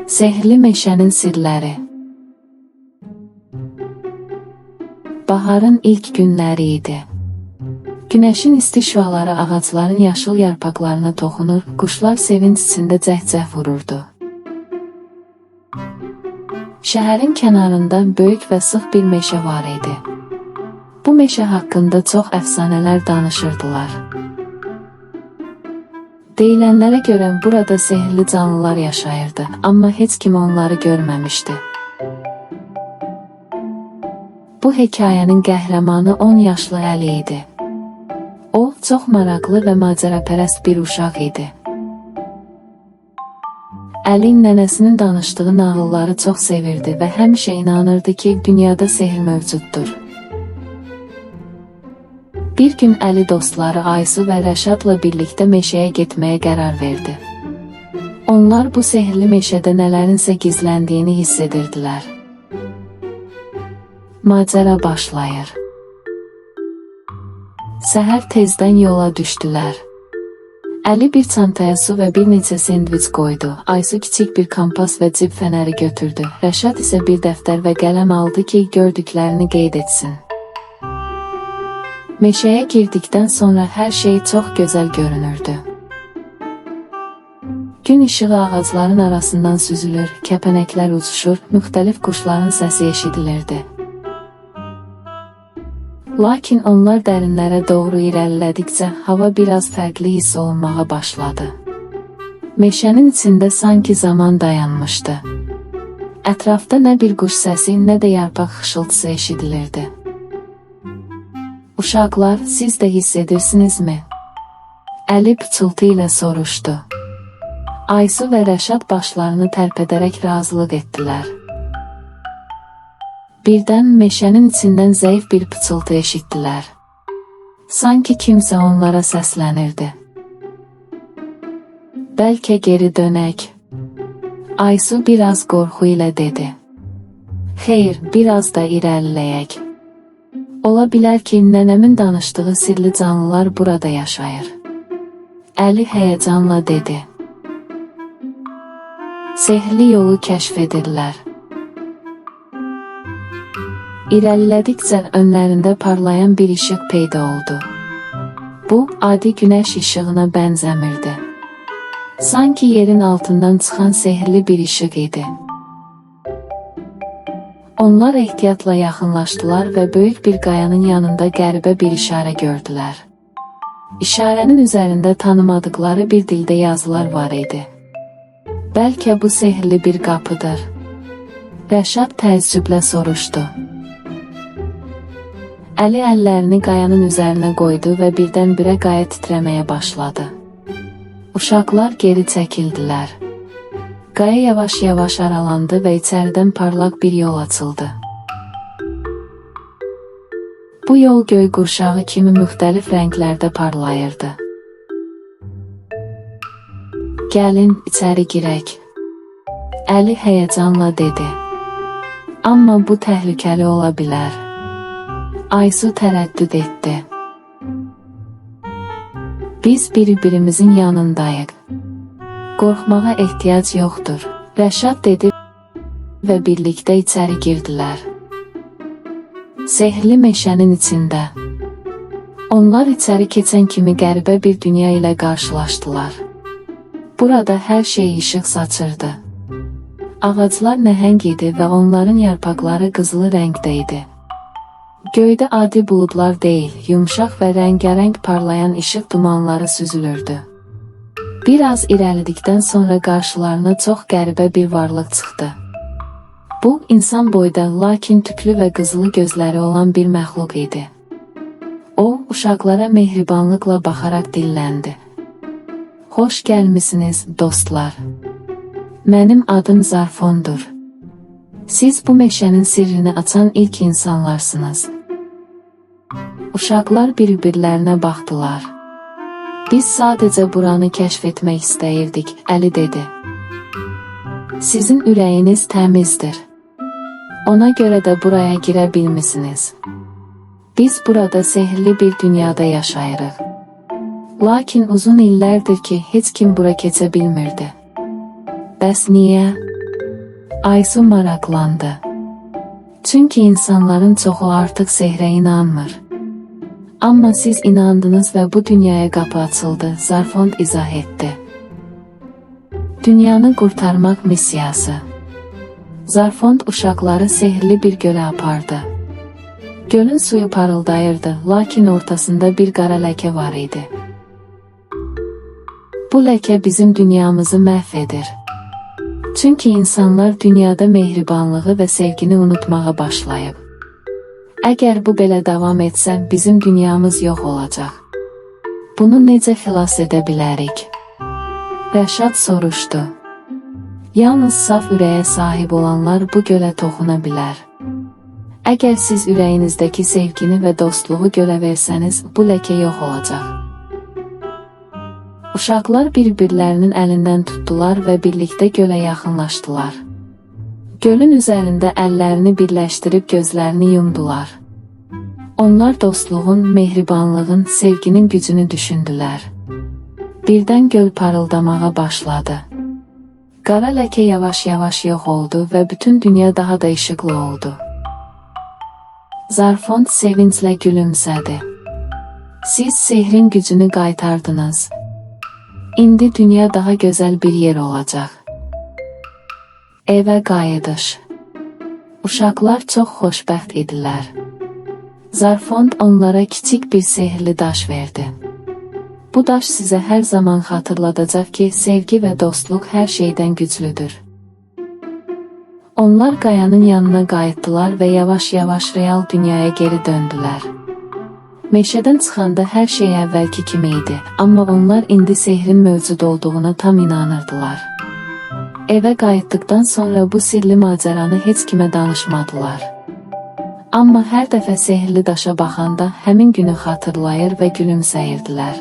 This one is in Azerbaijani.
Sehrli meşənin sirləri. Baharın ilk günləri idi. Günəşin isti şüaları ağacların yaşıl yarpaqlarına toxunur, quşlar sevinç içində cəhcəh vururdu. Şəhərin kənarında böyük və sıx bir meşə var idi. Bu meşə haqqında çox əfsanələr danışırdılar. Deyilənlərə görə burada sehrli canlılar yaşayırdı, amma heç kim onları görməmişdi. Bu hekayənin qəhrəmanı 10 yaşlı Əli idi. O, çox maraqlı və macərapərəst bir uşaq idi. Əli nənəsinin danışdığı nağılları çox sevirdi və həmişə inanırdı ki, dünyada sehr mövcuddur. Bir gün Əli dostları Aysu və Rəşadla birlikdə meşəyə getməyə qərar verdi. Onlar bu sehrli meşədə nələrinsə gizləndiyini hiss edirdilər. Macəra başlayır. Səhər tezdən yola düşdülər. Əli bir çantaya su və bir neçə sendviç qoydu. Aysu kiçik bir kompas və cib fənəri götürdü. Rəşad isə bir dəftər və qələm aldı ki, gördüklərini qeyd etsin. Meşəyə girdikdən sonra hər şey çox gözəl görünürdü. Gün işığı ağacların arasından süzülür, kəpənəklər uçuşur, müxtəlif quşların səsi eşidilirdi. Lakin onlar dərinlərə doğru irəlilədikcə hava biraz fərqli hiss olunmağa başladı. Meşənin içində sanki zaman dayanmışdı. Ətrafda nə bir quş səsi, nə də yarpaq xışıltısı eşidilirdi. Uşaqlar, siz də hiss edirsinizmi? Əli pıçıltı ilə soruşdu. Aysu və Rəşad başlarını tərpədərək razılıq etdilər. Birdən meşənin içindən zəif bir pıçıltı eşitdilər. Sanki kimsə onlara səslənirdi. Bəlkə geri dönək. Aysu biraz qorxu ilə dedi. Xeyr, biraz da irəliləyək. Ola bilər ki, nənəmin danışdığı sirli canlılar burada yaşayır. Əli həyəcanla dedi. Sehrli yolu kəşf edirlər. İrəlilədikcə önlərində parlayan bir işıq peyda oldu. Bu, adi günəş işığına bənzəmirdi. Sanki yerin altından çıxan sehrli bir işıq idi. Onlar ehtiyatla yaxınlaşdılar və böyük bir qayanın yanında qəribə bir işarə gördülər. İşarənin üzərində tanımadıkları bir dildə yazılar var idi. Bəlkə bu sehrli bir qapıdır. Rəşad təəccüblə soruşdu. Əli əllərini qayanın üzərinə qoydu və birdən-birə qaya titrəməyə başladı. Uşaqlar geri çəkildilər. Qaya yavaş-yavaş aralandı və içəridən parlaq bir yol açıldı. Bu yol göy qurşağı kimi müxtəlif rənglərdə parlayırdı. Gəlin, içəri girək. Əli həyəcanla dedi. Amma bu təhlükəli ola bilər. Aysu tərəddüd etdi. Biz bir-birimizin yanındayıq. Qorxmağa ehtiyac yoxdur, Rəşad dedi və birlikdə içəri girdilər. Sehrli meşənin içində. Onlar içəri keçən kimi qəribə bir dünya ilə qarşılaşdılar. Burada hər şey işıq saçırdı. Ağaclar nəhəng idi və onların yarpaqları qızılı rəngdə idi. Göydə adi buludlar deyil, yumşaq və rəngarəng parlayan işıq dumanları süzülürdü. Biraz irəlidikdən sonra qarşılarına çox qəribə bir varlıq çıxdı. Bu, insan boyda, lakin tüklü və qızılı gözləri olan bir məxluq idi. O, uşaqlara mehribanlıqla baxaraq dilləndi. Xoş gəlmisiniz, dostlar. Mənim adım Zarfondur. Siz bu meşənin sirrini açan ilk insanlarsınız. Uşaqlar bir-birlərinə baxdılar. Biz sadəcə buranı kəşf etmək istəyirdik, Əli dedi. Sizin ürəyiniz təmizdir. Ona görə də buraya girə bilmisiniz. Biz burada sehrli bir dünyada yaşayırıq. Lakin uzun illərdir ki, heç kim bura keçə bilmirdi. Bəs niyə? Aysu maraqlandı. Çünki insanların çoxu artıq sehrə inanmır. Amma siz inandınız və bu dünyaya qapı açıldı, Zarfond izah etdi. Dünyanı qurtarmaq missiyası. Zarfond uşaqları sehirli bir gölə apardı. Gölün suyu parıldayırdı, lakin ortasında bir qara ləkə var idi. Bu ləkə bizim dünyamızı məhv edir. Çünki insanlar dünyada mehribanlığı və sevgini unutmağa başlayıb. Əgər bu belə davam etsə, bizim dünyamız yox olacaq. Bunu necə xilas edə bilərik? Rəşad soruşdu. Yalnız saf ürəyə sahib olanlar bu gölə toxuna bilər. Əgər siz ürəyinizdəki sevgini və dostluğu gölə versəniz, bu ləkə yox olacaq. Uşaqlar bir-birlərinin əlindən tutdular və birlikdə gölə yaxınlaşdılar. Gölün üzərində əllərini birləşdirib gözlərini yumdular. Onlar dostluğun, mehribanlığın, sevginin gücünü düşündülər. Birdən göl parıldamağa başladı. Qara ləkə yavaş-yavaş yox oldu və bütün dünya daha da işıqlı oldu. Zarfond sevinclə gülümsədi. Siz sehrin gücünü qaytardınız. İndi dünya daha gözəl bir yer olacaq. Evə qayıdış. Uşaqlar çox xoşbəxt idilər. Zarfond onlara kiçik bir sehirli daş verdi. Bu daş sizə hər zaman xatırladacaq ki, sevgi və dostluq hər şeydən güclüdür. Onlar qayanın yanına qayıtdılar və yavaş-yavaş real dünyaya geri döndülər. Meşədən çıxanda hər şey əvvəlki kimi idi, amma onlar indi sehrin mövcud olduğuna tam inanırdılar. Evə qayıtdıqdan sonra bu sirli macəranı heç kimə danışmadılar. Amma hər dəfə sehirli daşa baxanda həmin günü xatırlayır və gülümsəyirdilər.